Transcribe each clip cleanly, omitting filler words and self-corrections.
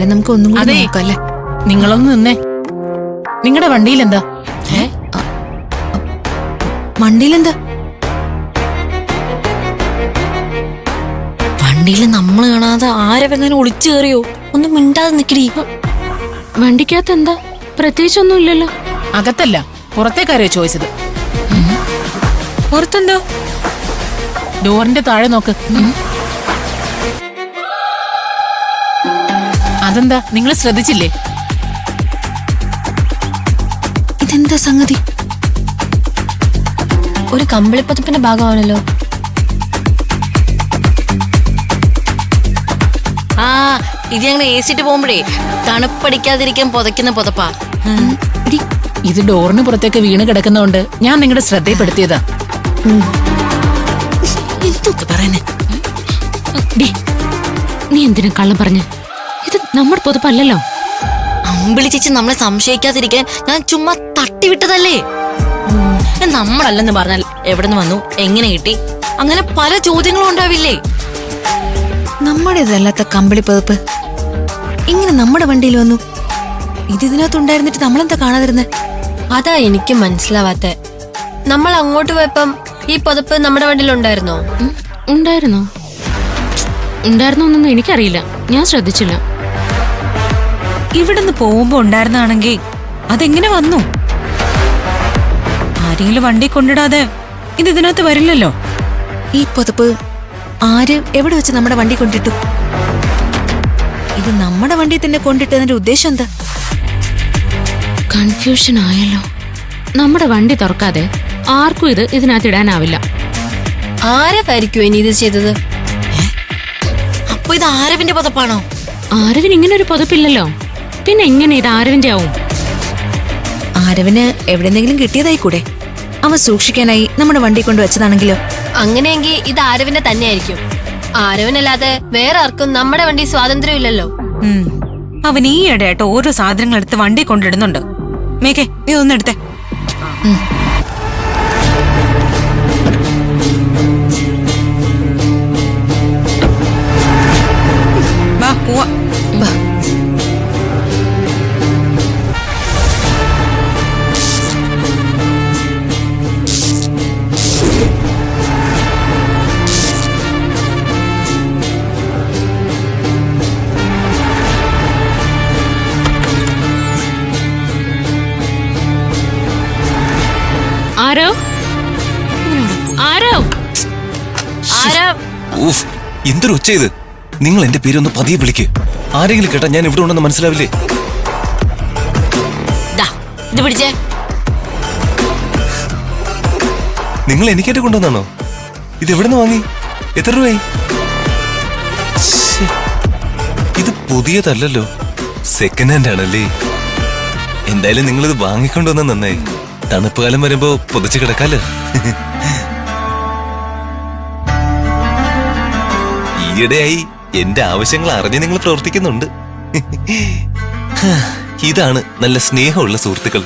കാര്യം നമുക്ക് ഒന്നും കൂടി നോക്കല്ലേ. നിങ്ങളൊന്ന് നിന്നേ. നിങ്ങളുടെ വണ്ടിയിലെന്താ? വണ്ടിയിലെന്താ? വണ്ടിയിൽ നമ്മൾ കാണാതെ ആരെങ്ങനെ ഒളിച്ചു കയറിയോ? ഒന്നും മിണ്ടാതെ നിക്കടി. വണ്ടിക്കകത്ത് എന്താ? പ്രത്യേകിച്ചൊന്നും ഇല്ലല്ലോ. അകത്തല്ല, പുറത്തേക്കാരെയോ ചോദിച്ചത്. പുറത്തെന്തോ? ഡോറിന്റെ താഴെ നോക്ക്. അതെന്താ, നിങ്ങൾ ശ്രദ്ധിച്ചില്ലേ? ഇതെന്താ സംഗതി? ഒരു കമ്പിളിപ്പതപ്പിന്റെ ഭാഗമാണല്ലോ. ആ, ഇത് ഞങ്ങൾ ഏസിട്ട് പോകുമ്പോഴേ തണുപ്പടിക്കാതിരിക്കാൻ പുതയ്ക്കുന്ന പുതപ്പാ. ഇത് ഡോറിന് പുറത്തേക്ക് വീണ് കിടക്കുന്നോണ്ട് ഞാൻ നിങ്ങളുടെ ശ്രദ്ധയിൽപ്പെടുത്തിയതാ. എന്തൊക്കെ പറയുന്നേ? നീ എന്തിനാ കള്ളം പറഞ്ഞ? ഇത് നമ്മുടെ പുതപ്പല്ലല്ലോ. അമ്പിളി ചേച്ചി നമ്മളെ സംശയിക്കാതിരിക്കാൻ ഞാൻ ചുമ്മാ തട്ടിവിട്ടതല്ലേ. നമ്മളല്ലെന്ന് പറഞ്ഞാൽ എവിടെ നിന്ന് വന്നു, എങ്ങനെ കിട്ടി, അങ്ങനെ പല ചോദ്യങ്ങളും ഉണ്ടാവില്ലേ. നമ്മുടേതല്ലാത്ത കമ്പിളി പതിപ്പ് ഇങ്ങനെ നമ്മുടെ വണ്ടിയിൽ വന്നു. ഇതിനകത്തുണ്ടായിരുന്നിട്ട് നമ്മളെന്താ കാണാതിരുന്നേ? അതാ എനിക്ക് മനസ്സിലാവാത്തെ. നമ്മൾ അങ്ങോട്ട് പോയപ്പം ഈ പതിപ്പ് നമ്മുടെ വണ്ടിയിലുണ്ടായിരുന്നോ? ഉണ്ടായിരുന്നോ? ഉണ്ടായിരുന്നോന്നൊന്നും എനിക്കറിയില്ല, ഞാൻ ശ്രദ്ധിച്ചില്ല. ഇവിടുന്ന് പോകുമ്പോ ഉണ്ടായിരുന്നാണെങ്കിൽ അതെങ്ങനെ വന്നു? ആരെങ്കിലും വണ്ടി കൊണ്ടിടാതെ ഇത് ഇതിനകത്ത് വരില്ലല്ലോ. ഈ പതിപ്പ് ആര് എവിടെ വെച്ച് നമ്മുടെ വണ്ടി കൊണ്ടിട്ടു? ഇത് നമ്മുടെ വണ്ടി തന്നെ കൊണ്ടിട്ടതിന്റെ ഉദ്ദേശം എന്താ? കൺഫ്യൂഷൻ ആയല്ലോ. നമ്മുടെ വണ്ടി തുറക്കാതെ ആർക്കും ഇത് ഇതിനകത്ത് ഇടാനാവില്ല. ആരവായിരിക്കും ഇനി ഇത് ചെയ്തത്? അപ്പൊ ഇത് ആരവിന്റെ പതപ്പാണോ? ആരവിന് ഇങ്ങനെ ഒരു പുതപ്പില്ലല്ലോ, പിന്നെ എങ്ങനെ ഇത് ആരവിന്റെ ആവും? ആരവിന് എവിടെന്നെങ്കിലും കിട്ടിയതായിക്കൂടെ? അവൻ സൂക്ഷിക്കാനായി നമ്മുടെ വണ്ടി കൊണ്ട് വെച്ചതാണെങ്കിലോ? അങ്ങനെയെങ്കിൽ ഇത് ആരവിന്റെ തന്നെയായിരിക്കും. ആരവിനല്ലാതെ വേറെ ആർക്കും നമ്മുടെ വണ്ടി സ്വാതന്ത്ര്യം ഇല്ലല്ലോ. അവൻ ഈ ഇടയായിട്ട് ഓരോ സാധനങ്ങൾ എടുത്ത് വണ്ടി കൊണ്ടിടുന്നുണ്ട്. മേഘേ, നീ ഒന്നെടുത്തേ. വാ പോവാ. ആരോ ആരോ ഊഫ്, എന്തൊരു ഒച്ച ഇത്! നിങ്ങൾ എന്റെ പേരൊന്ന് പതിയെ വിളിക്ക്. ആരെങ്കിലും കേട്ടാ ഞാൻ ഇവിടെ ഉണ്ടെന്ന് മനസ്സിലാവില്ലേ? ഇത് പിടിച്ചേ. നിങ്ങൾ എനിക്കായിട്ട് കൊണ്ടുവന്നാണോ? ഇത് എവിടെ നിന്ന് വാങ്ങി? എത്ര രൂപയായി? ഇത് പുതിയതല്ലല്ലോ, സെക്കൻഡ് ഹാൻഡ് ആണല്ലേ. എന്തായാലും നിങ്ങളിത് വാങ്ങിക്കൊണ്ടുവന്ന നന്നായി. തണുപ്പ് കാലം വരുമ്പോ പൊതിച്ചു കിടക്കാലോ. ഈയിടെയായി എന്റെ ആവശ്യങ്ങൾ അറിഞ്ഞ് നിങ്ങൾ പ്രവർത്തിക്കുന്നുണ്ട്. ഇതാണ് നല്ല സ്നേഹമുള്ള സുഹൃത്തുക്കൾ.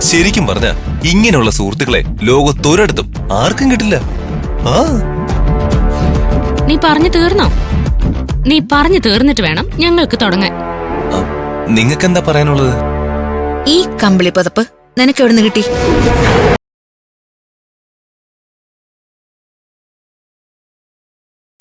ശരിക്കും പറഞ്ഞ ഇങ്ങനെയുള്ള സുഹൃത്തുക്കളെ ലോകത്തൊരിടത്തും ആർക്കും കിട്ടില്ല. നീ പറഞ്ഞു തീർന്നോ? നീ പറഞ്ഞു തീർന്നിട്ട് വേണം ഞങ്ങൾക്ക് തുടങ്ങാൻ. നിങ്ങൾക്കെന്താ പറയാനുള്ളത്? ഈ കമ്പിളി പതിപ്പ് നിനക്ക് എവിടുന്ന് കിട്ടി?